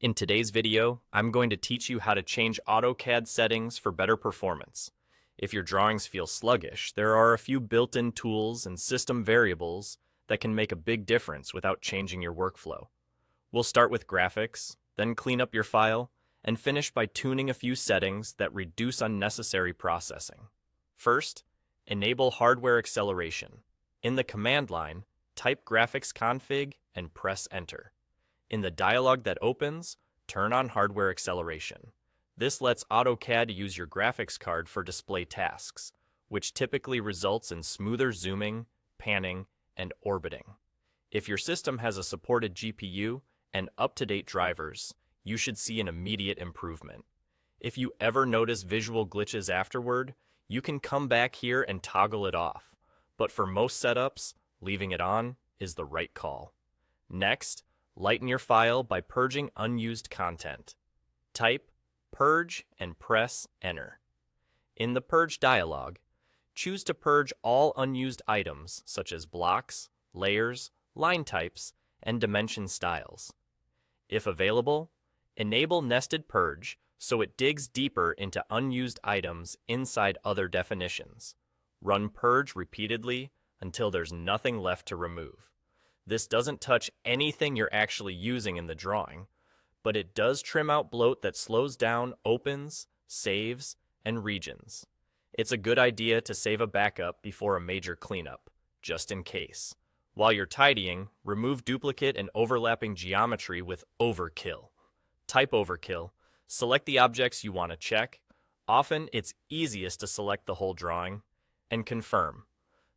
In today's video, I'm going to teach you how to change AutoCAD settings for better performance. If your drawings feel sluggish, there are a few built-in tools and system variables that can make a big difference without changing your workflow. We'll start with graphics, then clean up your file, and finish by tuning a few settings that reduce unnecessary processing. First, enable hardware acceleration. In the command line, type graphics config and press enter. In the dialog that opens, turn on hardware acceleration. This lets AutoCAD use your graphics card for display tasks, which typically results in smoother zooming, panning, and orbiting. If your system has a supported GPU and up-to-date drivers, you should see an immediate improvement. If you ever notice visual glitches afterward, you can come back here and toggle it off. But for most setups, leaving it on is the right call. Next, lighten your file by purging unused content. Type purge and press enter. In the purge dialog, choose to purge all unused items such as blocks, layers, line types, and dimension styles. If available, enable nested purge so it digs deeper into unused items inside other definitions. Run purge repeatedly until there's nothing left to remove. This doesn't touch anything you're actually using in the drawing, but it does trim out bloat that slows down opens, saves, and regions. It's a good idea to save a backup before a major cleanup, just in case. While you're tidying, remove duplicate and overlapping geometry with Overkill. Type Overkill, select the objects you want to check. Often, it's easiest to select the whole drawing, and confirm.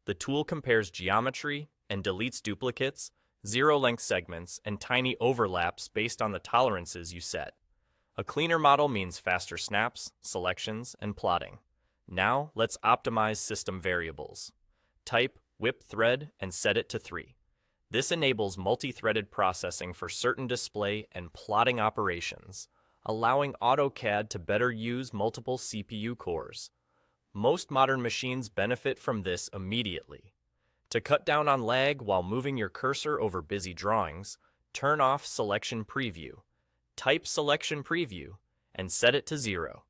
The tool compares geometry and deletes duplicates, zero-length segments, and tiny overlaps based on the tolerances you set. A cleaner model means faster snaps, selections, and plotting. Now, let's optimize system variables. Type whip thread and set it to 3. This enables multi-threaded processing for certain display and plotting operations, allowing AutoCAD to better use multiple CPU cores. Most modern machines benefit from this immediately. To cut down on lag while moving your cursor over busy drawings, turn off Selection Preview. Type Selection Preview and set it to 0.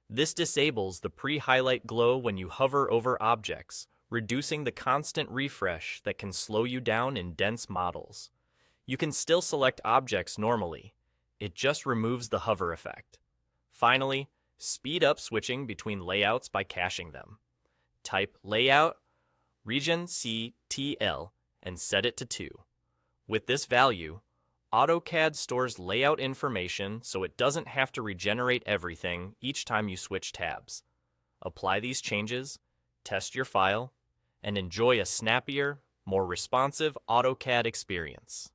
This disables the pre-highlight glow when you hover over objects, reducing the constant refresh that can slow you down in dense models. You can still select objects normally. It just removes the hover effect. Finally, speed up switching between layouts by caching them. Type Layout Region CTL and set it to 2. With this value, AutoCAD stores layout information so it doesn't have to regenerate everything each time you switch tabs. Apply these changes, test your file, and enjoy a snappier, more responsive AutoCAD experience.